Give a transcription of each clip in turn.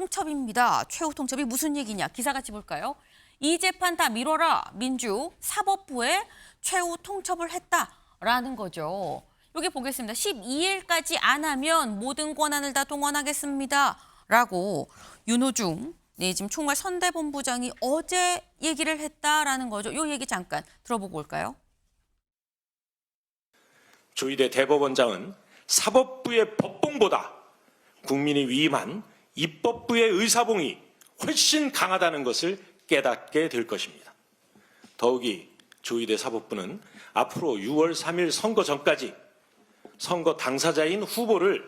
통첩입니다. 최후 통첩이 무슨 얘기냐? 기사 같이 볼까요? 이 재판 다 미뤄라. 민주 사법부에 최후 통첩을 했다라는 거죠. 여기 보겠습니다. 12일까지 안 하면 모든 권한을 다 동원하겠습니다. 라고 윤호중 지금 총괄 선대본부장이 어제 얘기를 했다라는 거죠. 이 얘기 잠깐 들어보고 올까요? 조희대 대법원장은 사법부의 법봉보다 국민이 위임한 입법부의 의사봉이 훨씬 강하다는 것을 깨닫게 될 것입니다. 더욱이 조희대 사법부는 앞으로 6월 3일 선거 전까지 선거 당사자인 후보를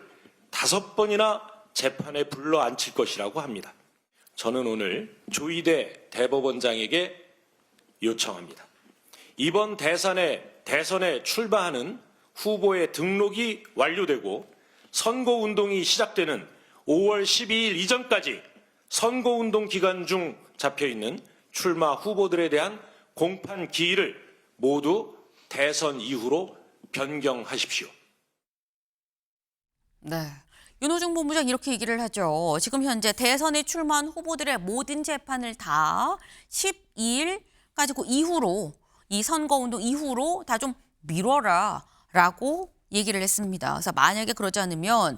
5번이나 재판에 불러앉힐 것이라고 합니다. 저는 오늘 조희대 대법원장에게 요청합니다. 이번 대선에 출마하는 후보의 등록이 완료되고 선거운동이 시작되는 5월 12일 이전까지 선거운동 기간 중 잡혀있는 출마 후보들에 대한 공판 기일을 모두 대선 이후로 변경하십시오. 네. 윤호중 본부장 이렇게 얘기를 하죠. 지금 현재 대선에 출마한 후보들의 모든 재판을 다 12일 가지고 이후로 이 선거운동 이후로 다 좀 미뤄라 라고 얘기를 했습니다. 그래서 만약에 그러지 않으면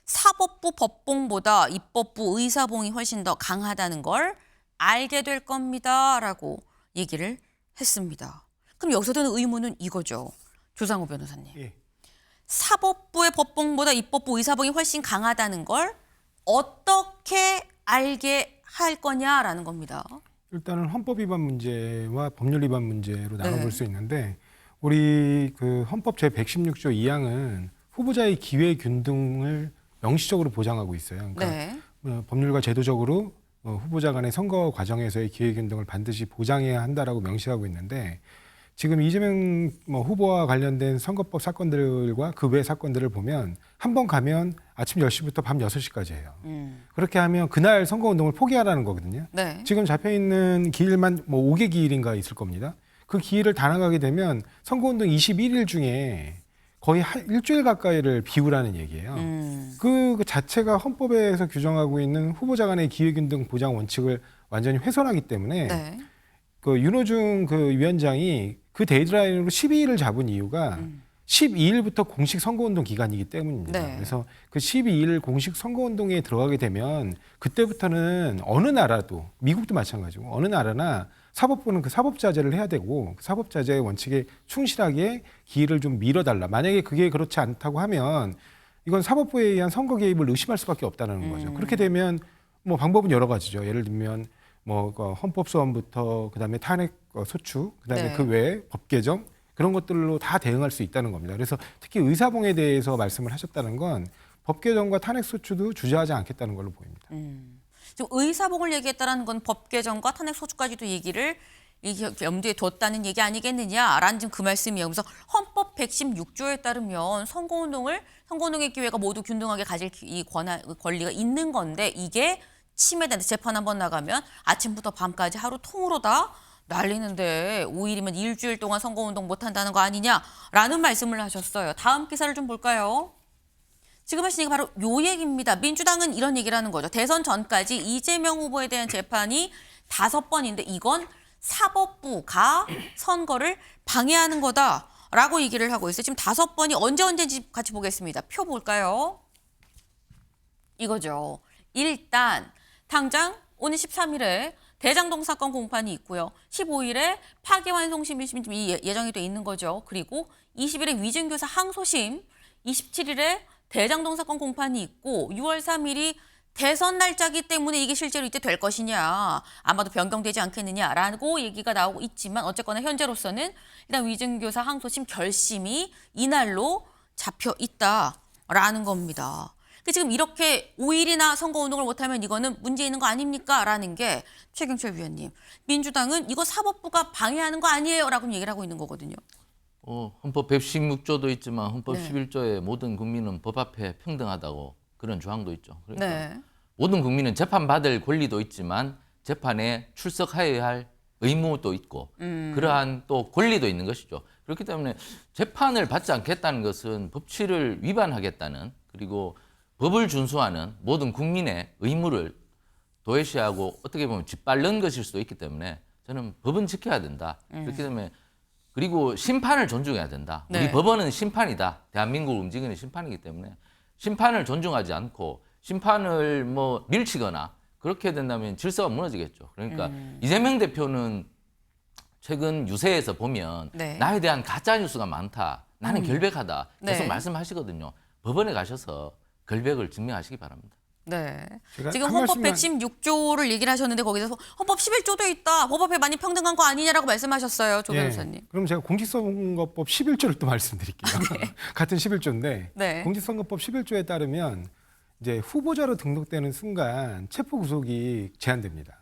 사법부 법봉보다 입법부 의사봉이 훨씬 더 강하다는 걸 알게 될 겁니다 라고 얘기를 했습니다. 그럼 여기서 드는 의문은 이거죠. 조상우 변호사님. 예. 사법부의 법봉보다 입법부 의사봉이 훨씬 강하다는 걸 어떻게 알게 할 거냐라는 겁니다. 일단은 헌법 위반 문제와 법률 위반 문제로 나눠볼 수 있는데 우리 그 헌법 제 116조 2항은 후보자의 기회 균등을 명시적으로 보장하고 있어요. 그러니까 법률과 제도적으로 후보자 간의 선거 과정에서의 기회 균등을 반드시 보장해야 한다라고 명시하고 있는데 지금 이재명 후보와 관련된 선거법 사건들과 그 외 사건들을 보면 한 번 가면 아침 10시부터 밤 6시까지 해요. 그렇게 하면 그날 선거운동을 포기하라는 거거든요. 네. 지금 잡혀있는 기일만 5개 기일인가 있을 겁니다. 그 기일을 다 나가게 되면 선거운동 21일 중에 거의 일주일 가까이를 비우라는 얘기예요. 그 자체가 헌법에서 규정하고 있는 후보자 간의 기회균등 보장 원칙을 완전히 훼손하기 때문에 그 윤호중 그 위원장이 그 데드라인으로 12일을 잡은 이유가 12일부터 공식 선거운동 기간이기 때문입니다. 그래서 그 12일 공식 선거운동에 들어가게 되면 그때부터는 어느 나라도 미국도 마찬가지고 어느 나라나 사법부는 그 사법자제를 해야 되고 그 사법자제의 원칙에 충실하게 기일을 좀 미뤄달라. 만약에 그게 그렇지 않다고 하면 이건 사법부에 의한 선거 개입을 의심할 수밖에 없다는 거죠. 그렇게 되면 뭐 방법은 여러 가지죠. 예를 들면 뭐 헌법 소원부터 그다음에 탄핵 소추, 그다음에 그 외에 법 개정 그런 것들로 다 대응할 수 있다는 겁니다. 그래서 특히 의사봉에 대해서 말씀을 하셨다는 건 법 개정과 탄핵 소추도 주저하지 않겠다는 걸로 보입니다. 지금 의사봉을 얘기했다는 건 법 개정과 탄핵 소추까지도 얘기를 염두에 뒀다는 얘기 아니겠느냐라는 지금 그 말씀이에요. 그래서 헌법 116조에 따르면 선거운동의 기회가 모두 균등하게 가질 이 권리가 있는 건데 이게 침해된다. 재판 한번 나가면 아침부터 밤까지 하루 통으로 다 날리는데 5일이면 일주일 동안 선거운동 못한다는 거 아니냐라는 말씀을 하셨어요. 다음 기사를 좀 볼까요? 지금 하신 얘기 바로 요 얘기입니다. 민주당은 이런 얘기를 하는 거죠. 대선 전까지 이재명 후보에 대한 재판이 5번인데 이건 사법부가 선거를 방해하는 거다라고 얘기를 하고 있어요. 지금 5번이 언제인지 같이 보겠습니다. 표 볼까요? 이거죠. 일단 당장 오늘 13일에 대장동 사건 공판이 있고요. 15일에 파기환송심이 예정이 돼 있는 거죠. 그리고 20일에 위증교사 항소심, 27일에 대장동 사건 공판이 있고 6월 3일이 대선 날짜기 때문에 이게 실제로 이때 될 것이냐 아마도 변경되지 않겠느냐라고 얘기가 나오고 있지만 어쨌거나 현재로서는 일단 위증교사 항소심 결심이 이날로 잡혀 있다라는 겁니다. 지금 이렇게 5일이나 선거운동을 못하면 이거는 문제 있는 거 아닙니까? 라는 게 최경철 위원님. 민주당은 이거 사법부가 방해하는 거 아니에요? 라고 얘기를 하고 있는 거거든요. 헌법 116조도 있지만 헌법 11조에 모든 국민은 법 앞에 평등하다고 그런 조항도 있죠. 그러니까 모든 국민은 재판받을 권리도 있지만 재판에 출석하여야 할 의무도 있고 그러한 또 권리도 있는 것이죠. 그렇기 때문에 재판을 받지 않겠다는 것은 법치를 위반하겠다는 그리고 법을 준수하는 모든 국민의 의무를 도외시하고 어떻게 보면 짓밟는 것일 수도 있기 때문에 저는 법은 지켜야 된다. 그렇기 때문에 그리고 심판을 존중해야 된다. 네. 우리 법원은 심판이다. 대한민국을 움직이는 심판이기 때문에 심판을 존중하지 않고 심판을 뭐 밀치거나 그렇게 된다면 질서가 무너지겠죠. 그러니까 이재명 대표는 최근 유세에서 보면 네. 나에 대한 가짜 뉴스가 많다. 나는 결백하다. 계속 네. 말씀하시거든요. 법원에 가셔서 결백을 증명하시기 바랍니다. 네. 제가 지금 한 헌법 말씀만- 116조를 얘기를 하셨는데 거기서 헌법 11조도 있다. 법 앞에 많이 평등한 거 아니냐라고 말씀하셨어요. 조 변호사님. 그럼 제가 공직선거법 11조를 또 말씀드릴게요. 같은 11조인데 네. 공직선거법 11조에 따르면 이제 후보자로 등록되는 순간 체포 구속이 제한됩니다.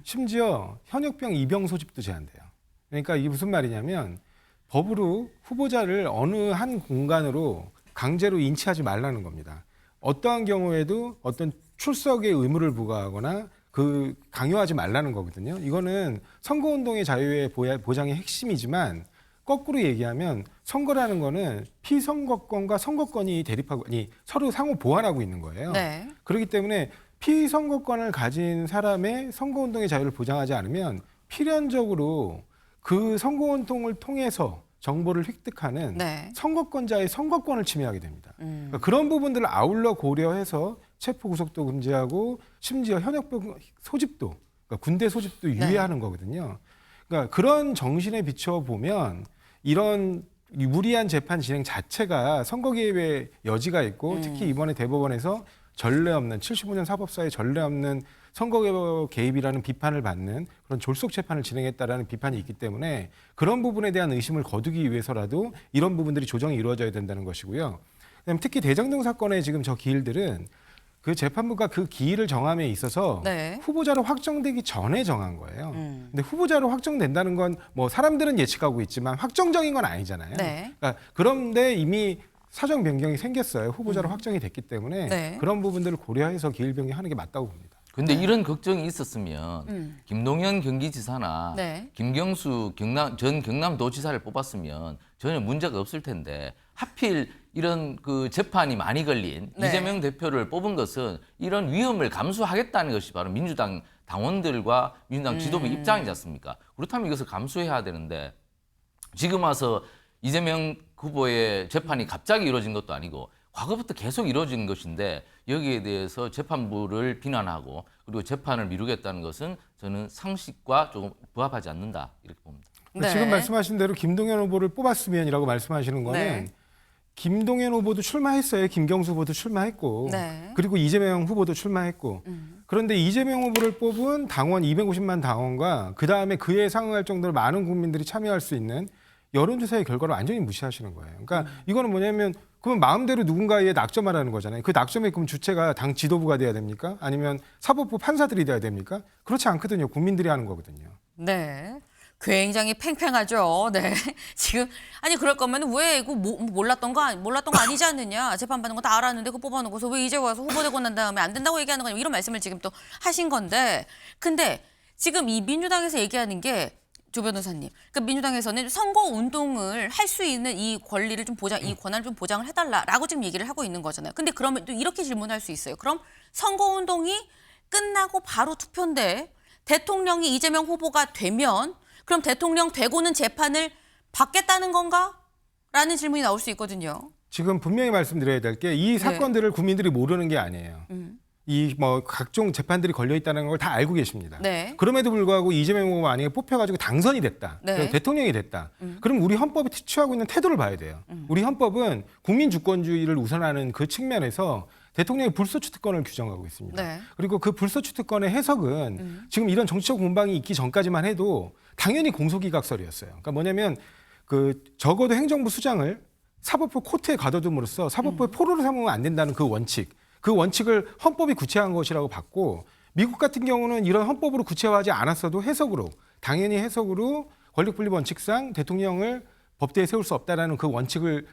심지어 현역병 입영 소집도 제한돼요. 그러니까 이게 무슨 말이냐면 법으로 후보자를 어느 한 공간으로 강제로 인치하지 말라는 겁니다. 어떠한 경우에도 어떤 출석의 의무를 부과하거나 그 강요하지 말라는 거거든요. 이거는 선거운동의 자유의 보장의 핵심이지만 거꾸로 얘기하면 선거라는 거는 피선거권과 선거권이 대립하고 아니 서로 상호 보완하고 있는 거예요. 네. 그렇기 때문에 피선거권을 가진 사람의 선거운동의 자유를 보장하지 않으면 필연적으로 그 선거운동을 통해서 정보를 획득하는 네. 선거권자의 선거권을 침해하게 됩니다. 그러니까 그런 부분들을 아울러 고려해서 체포 구속도 금지하고 심지어 현역병 소집도 그러니까 군대 소집도 유예하는 거거든요. 그러니까 그런 정신에 비춰 보면 이런 무리한 재판 진행 자체가 선거 개입의 여지가 있고 특히 이번에 대법원에서 전례 없는 75년 사법사에 전례 없는 선거 개입이라는 비판을 받는 그런 졸속 재판을 진행했다라는 비판이 있기 때문에 그런 부분에 대한 의심을 거두기 위해서라도 이런 부분들이 조정이 이루어져야 된다는 것이고요. 그다음에 특히 대장동 사건의 지금 저 기일들은 그 재판부가 그 기일을 정함에 있어서 네. 후보자로 확정되기 전에 정한 거예요. 근데 후보자로 확정된다는 건 뭐 사람들은 예측하고 있지만 확정적인 건 아니잖아요. 네. 그러니까 그런데 이미 사정 변경이 생겼어요. 후보자로 확정이 됐기 때문에 네. 그런 부분들을 고려해서 기일 변경하는 게 맞다고 봅니다. 근데 이런 걱정이 있었으면 김동연 경기지사나 네. 김경수 전 경남도지사를 뽑았으면 전혀 문제가 없을 텐데 하필 이런 그 재판이 많이 걸린 네. 이재명 대표를 뽑은 것은 이런 위험을 감수하겠다는 것이 바로 민주당 당원들과 민주당 지도부 입장이지 않습니까? 그렇다면 이것을 감수해야 되는데 지금 와서 이재명 후보의 재판이 갑자기 이루어진 것도 아니고 과거부터 계속 이루어진 것인데 여기에 대해서 재판부를 비난하고 그리고 재판을 미루겠다는 것은 저는 상식과 조금 부합하지 않는다 이렇게 봅니다. 네. 지금 말씀하신 대로 김동연 후보를 뽑았으면이라고 말씀하시는 거는 네. 김동연 후보도 출마했어요. 김경수 후보도 출마했고 네. 그리고 이재명 후보도 출마했고 그런데 이재명 후보를 뽑은 당원 250만 당원과 그다음에 그에 상응할 정도로 많은 국민들이 참여할 수 있는 여론조사의 결과를 완전히 무시하시는 거예요. 그러니까 이거는 뭐냐면 그러면 마음대로 누군가에 낙점하라는 거잖아요. 그 낙점의 그럼 주체가 당 지도부가 돼야 됩니까? 아니면 사법부 판사들이 돼야 됩니까? 그렇지 않거든요. 국민들이 하는 거거든요. 네. 굉장히 팽팽하죠. 네. 지금 아니 그럴 거면 왜 이거 몰랐던 거 아니지 않느냐. 재판받는 거 다 알았는데 그거 뽑아놓고서 왜 이제 와서 후보 되고 난 다음에 안 된다고 얘기하는 거냐. 이런 말씀을 지금 또 하신 건데. 근데 지금 이 민주당에서 얘기하는 게 조 변호사님. 그러니까 민주당에서는 선거 운동을 할 수 있는 이 권리를 좀 이 권한을 좀 보장을 해달라라고 지금 얘기를 하고 있는 거잖아요. 근데 그러면 또 이렇게 질문할 수 있어요. 그럼 선거 운동이 끝나고 바로 투표인데 대통령이 이재명 후보가 되면 그럼 대통령 되고는 재판을 받겠다는 건가? 라는 질문이 나올 수 있거든요. 지금 분명히 말씀드려야 될 게 이 사건들을 국민들이 모르는 게 아니에요. 이 뭐 각종 재판들이 걸려 있다는 걸 다 알고 계십니다. 네. 그럼에도 불구하고 이재명 후보가 만약에 뽑혀가지고 당선이 됐다, 네. 대통령이 됐다. 그럼 우리 헌법이 취하고 있는 태도를 봐야 돼요. 우리 헌법은 국민 주권주의를 우선하는 그 측면에서 대통령의 불소추 특권을 규정하고 있습니다. 네. 그리고 그 불소추 특권의 해석은 지금 이런 정치적 공방이 있기 전까지만 해도 당연히 공소기각설이었어요. 그러니까 뭐냐면 그 적어도 행정부 수장을 사법부 코트에 가둬둠으로써 사법부의 포로로 삼으면 안 된다는 그 원칙을 헌법이 구체화한 것이라고 봤고 미국 같은 경우는 이런 헌법으로 구체화하지 않았어도 당연히 해석으로 권력분립 원칙상 대통령을 법대에 세울 수 없다라는 그 원칙을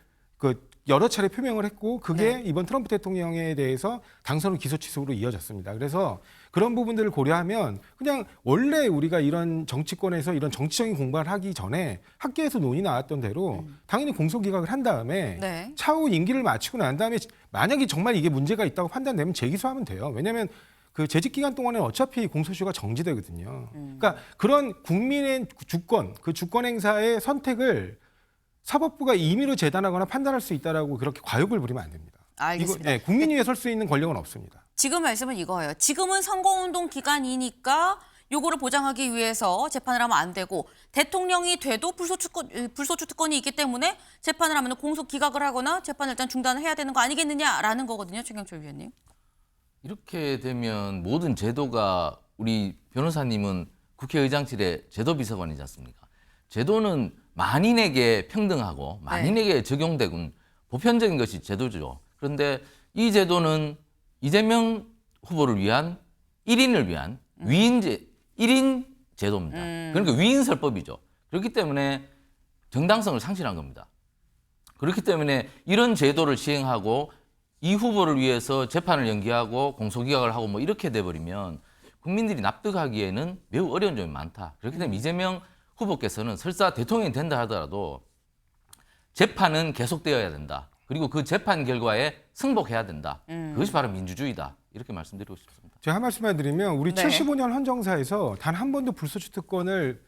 여러 차례 표명을 했고 그게 네. 이번 트럼프 대통령에 대해서 당선 후 기소 취소로 이어졌습니다. 그래서 그런 부분들을 고려하면 그냥 원래 우리가 이런 정치권에서 이런 정치적인 공부를 하기 전에 학계에서 논의 나왔던 대로 당연히 공소기각을 한 다음에 네. 차후 임기를 마치고 난 다음에 만약에 정말 이게 문제가 있다고 판단되면 재기소하면 돼요. 왜냐하면 그 재직 기간 동안에 어차피 공소시효가 정지되거든요. 그러니까 그런 국민의 주권, 그 주권 행사의 선택을 사법부가 임의로 재단하거나 판단할 수 있다라고 그렇게 과욕을 부리면 안 됩니다. 알겠습니다. 이거, 국민 위에 설 수 있는 권력은 없습니다. 지금 말씀은 이거예요. 지금은 선거운동 기간이니까 요거를 보장하기 위해서 재판을 하면 안 되고 대통령이 돼도 불소추 특권이 있기 때문에 재판을 하면 공소 기각을 하거나 재판을 일단 중단을 해야 되는 거 아니겠느냐라는 거거든요. 최경철 위원님. 이렇게 되면 모든 제도가 우리 변호사님은 국회의장실의 제도비서관이지 않습니까? 제도는 만인에게 평등하고 만인에게 적용되군 보편적인 것이 제도죠. 그런데 이 제도는 이재명 후보를 위한 1인을 위한 위인제 1인 제도입니다. 그러니까 위인설법이죠. 그렇기 때문에 정당성을 상실한 겁니다. 그렇기 때문에 이런 제도를 시행하고 이 후보를 위해서 재판을 연기하고 공소기각을 하고 뭐 이렇게 돼버리면 국민들이 납득하기에는 매우 어려운 점이 많다. 그렇기 때문에 이재명 후보께서는 설사 대통령이 된다 하더라도 재판은 계속되어야 된다. 그리고 그 재판 결과에 승복해야 된다. 그것이 바로 민주주의다. 이렇게 말씀드리고 싶습니다. 제가 한 말씀만 드리면 우리 네. 75년 헌정사에서 단 한 번도 불소추 특권을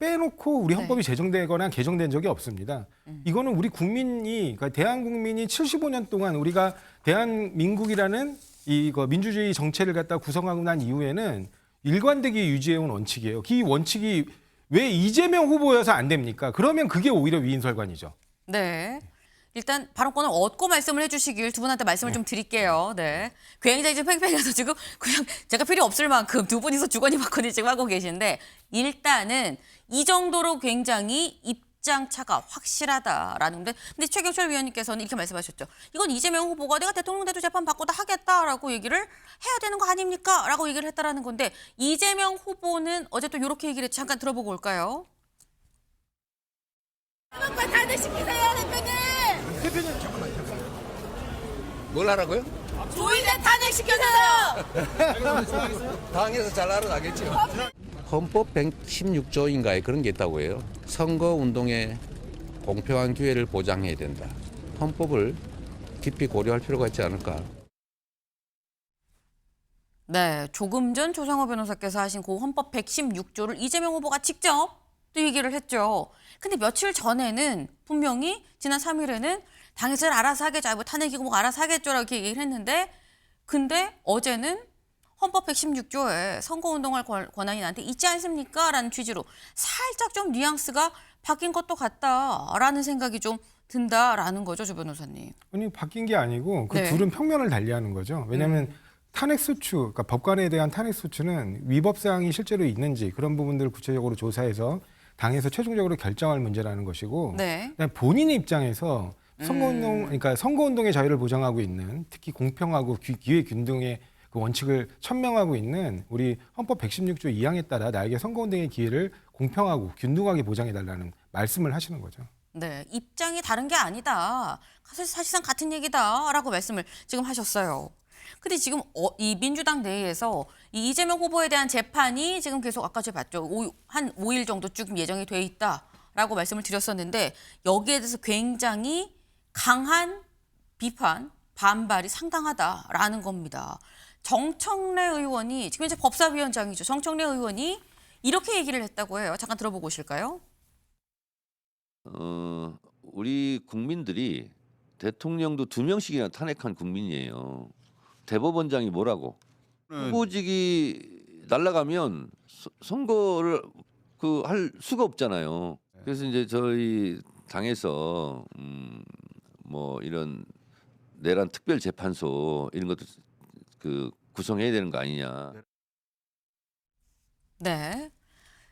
빼놓고 우리 헌법이 제정되거나 개정된 적이 없습니다. 이거는 우리 국민이, 그러니까 대한국민이 75년 동안 우리가 대한민국이라는 이거 민주주의 정체를 갖다 구성하고 난 이후에는 일관되게 유지해온 원칙이에요. 이 원칙이 왜 이재명 후보여서 안 됩니까? 그러면 그게 오히려 위인설관이죠. 네. 일단 발언권을 얻고 말씀을 해주시길 두 분한테 말씀을 좀 드릴게요. 네. 굉장히 좀 팽팽해서 지금 그냥 제가 필요 없을 만큼 두 분이서 주거니 받거니 지금 하고 계신데 일단은 이 정도로 굉장히 입장차가 확실하다라는 건데 근데 최경철 위원님께서는 이렇게 말씀하셨죠. 이건 이재명 후보가 내가 대통령 돼도 재판 받고 다 하겠다라고 얘기를 해야 되는 거 아닙니까? 라고 얘기를 했다라는 건데 이재명 후보는 어제 또 이렇게 얘기를 잠깐 들어보고 올까요? 한번 탄핵시키세요, 대표님! 대표님 잠깐만. 뭘 하라고요? 조이대 탄핵시키세요! 당에서 잘 알아나겠죠. 헌법 116조인가에 그런 게 있다고 해요. 선거운동에 공평한 기회를 보장해야 된다. 헌법을 깊이 고려할 필요가 있지 않을까. 네, 조금 전 조상호 변호사께서 하신 그 헌법 116조를 이재명 후보가 직접 또 얘기를 했죠. 근데 며칠 전에는 분명히 지난 3일에는 당에서 알아서 하겠죠. 뭐 탄핵이고 뭐 알아서 하겠죠라고 이렇게 얘기를 했는데 근데 어제는 헌법 116조에 선거운동할 권한이 나한테 있지 않습니까? 라는 취지로 살짝 좀 뉘앙스가 바뀐 것도 같다라는 생각이 좀 든다라는 거죠, 조 변호사님. 아니 바뀐 게 아니고 그 네. 둘은 평면을 달리하는 거죠. 왜냐하면 탄핵소추, 그러니까 법관에 대한 탄핵소추는 위법사항이 실제로 있는지 그런 부분들을 구체적으로 조사해서 당에서 최종적으로 결정할 문제라는 것이고 네. 그냥 본인의 입장에서 선거운동, 그러니까 선거운동의 자유를 보장하고 있는 특히 공평하고 기회 균등의 그 원칙을 천명하고 있는 우리 헌법 116조 2항에 따라 나에게 선거운동의 기회를 공평하고 균등하게 보장해달라는 말씀을 하시는 거죠. 네, 입장이 다른 게 아니다. 사실상 같은 얘기다라고 말씀을 지금 하셨어요. 근데 지금 이 민주당 내에서 이 이재명 후보에 대한 재판이 지금 계속 아까 제가 봤죠. 한 5일 정도 쭉 예정이 돼 있다라고 말씀을 드렸었는데 여기에 대해서 굉장히 강한 비판, 반발이 상당하다라는 겁니다. 정청래 의원이 지금 이제 법사위원장이죠. 정청래 의원이 이렇게 얘기를 했다고 해요. 잠깐 들어보고 오실까요? 우리 국민들이 대통령도 2명씩이나 탄핵한 국민이에요. 대법원장이 뭐라고? 후보직이 날아가면 선거를 할 수가 없잖아요. 그래서 이제 저희 당에서 뭐 이런 내란 특별 재판소 이런 것도 구성해야 되는 거 아니냐. 네.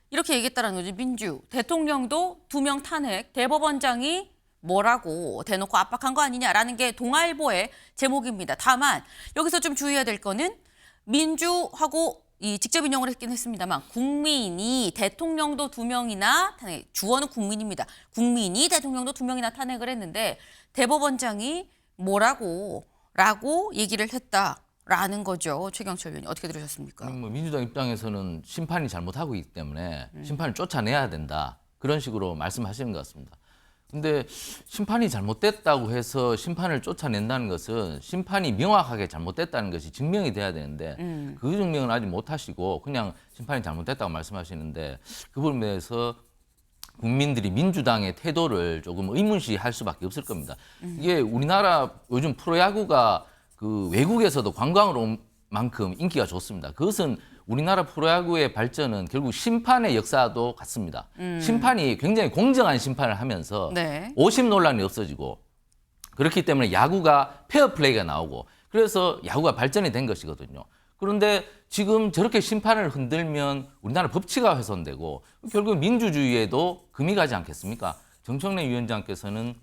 이렇게 얘기했다는 거죠. 민주. 대통령도 2명 탄핵, 대법원장이 뭐라고 대놓고 압박한 거 아니냐라는 게 동아일보의 제목입니다. 다만 여기서 좀 주의해야 될 거는 민주하고 직접 인용을 했긴 했습니다만 국민이 대통령도 2명이나 탄핵, 주어는 국민입니다. 국민이 대통령도 2명이나 탄핵을 했는데 대법원장이 뭐라고 얘기를 했다라는 거죠. 최경철 의원님 어떻게 들으셨습니까? 뭐 민주당 입장에서는 심판이 잘못하고 있기 때문에 심판을 쫓아내야 된다. 그런 식으로 말씀하시는 것 같습니다. 근데 심판이 잘못됐다고 해서 심판을 쫓아낸다는 것은 심판이 명확하게 잘못됐다는 것이 증명이 돼야 되는데 그 증명은 아직 못 하시고 그냥 심판이 잘못됐다고 말씀하시는데 그 부분에 대해서 국민들이 민주당의 태도를 조금 의문시할 수밖에 없을 겁니다. 이게 우리나라 요즘 프로야구가 그 외국에서도 관광으로 온 만큼 인기가 좋습니다. 그것은 우리나라 프로야구의 발전은 결국 심판의 역사도 같습니다. 심판이 굉장히 공정한 심판을 하면서 네. 오심 논란이 없어지고 그렇기 때문에 야구가 페어플레이가 나오고 그래서 야구가 발전이 된 것이거든요. 그런데 지금 저렇게 심판을 흔들면 우리나라 법치가 훼손되고 결국 민주주의에도 금이 가지 않겠습니까? 정청래 위원장께서는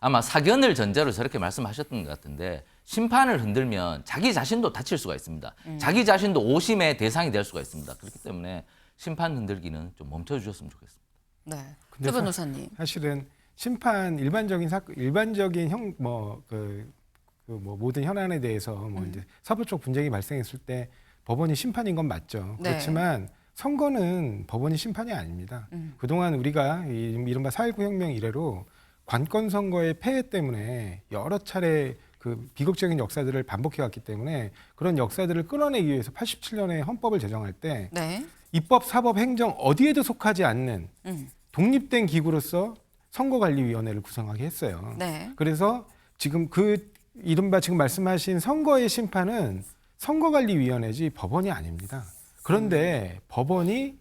아마 사견을 전제로 저렇게 말씀하셨던 것 같은데 심판을 흔들면 자기 자신도 다칠 수가 있습니다. 자기 자신도 오심의 대상이 될 수가 있습니다. 그렇기 때문에 심판 흔들기는 좀 멈춰주셨으면 좋겠습니다. 네. 근데 최 변호사님. 사실은 심판 일반적인 일반적인 모든 현안에 대해서 이제 사법적 분쟁이 발생했을 때 법원이 심판인 건 맞죠. 네. 그렇지만 선거는 법원이 심판이 아닙니다. 그동안 우리가 이른바 4.19 혁명 이래로 관권 선거의 폐해 때문에 여러 차례 그 비극적인 역사들을 반복해 왔기 때문에 그런 역사들을 끊어내기 위해서 87년에 헌법을 제정할 때 네. 입법, 사법, 행정 어디에도 속하지 않는 독립된 기구로서 선거관리위원회를 구성하게 했어요. 네. 그래서 지금 이른바 지금 말씀하신 선거의 심판은 선거관리위원회지 법원이 아닙니다. 그런데 법원이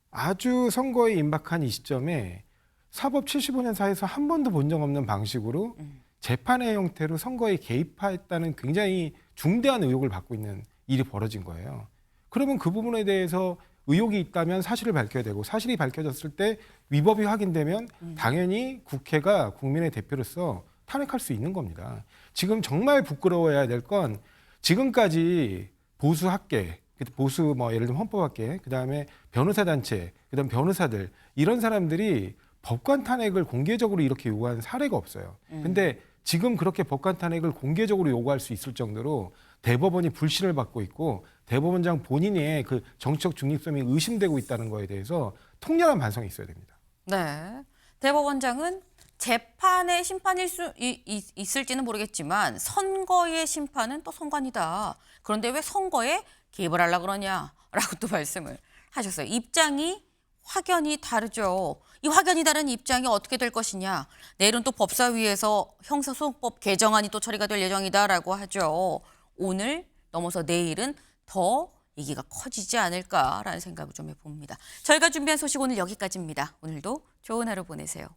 아주 선거에 임박한 이 시점에 사법 75년 사에서 한 번도 본 적 없는 방식으로 재판의 형태로 선거에 개입했다는 굉장히 중대한 의혹을 받고 있는 일이 벌어진 거예요. 그러면 그 부분에 대해서 의혹이 있다면 사실을 밝혀야 되고 사실이 밝혀졌을 때 위법이 확인되면 당연히 국회가 국민의 대표로서 탄핵할 수 있는 겁니다. 지금 정말 부끄러워해야 될 건 지금까지 보수 학계, 보수 예를 들면 헌법학계, 그다음에 변호사 단체, 그다음 변호사들 이런 사람들이 법관 탄핵을 공개적으로 이렇게 요구하는 사례가 없어요. 근데 지금 그렇게 법관 탄핵을 공개적으로 요구할 수 있을 정도로 대법원이 불신을 받고 있고 대법원장 본인의 그 정치적 중립성이 의심되고 있다는 거에 대해서 통렬한 반성이 있어야 됩니다. 네. 대법원장은 재판의 심판일 수 있을지는 모르겠지만 선거의 심판은 또 선관이다. 그런데 왜 선거에 개입을 하려고 그러냐라고 또 말씀을 하셨어요. 입장이 확연히 다르죠. 이 확연히 다른 입장이 어떻게 될 것이냐. 내일은 또 법사위에서 형사소송법 개정안이 또 처리가 될 예정이다라고 하죠. 오늘 넘어서 내일은 더 얘기가 커지지 않을까라는 생각을 좀 해봅니다. 저희가 준비한 소식 오늘 여기까지입니다. 오늘도 좋은 하루 보내세요.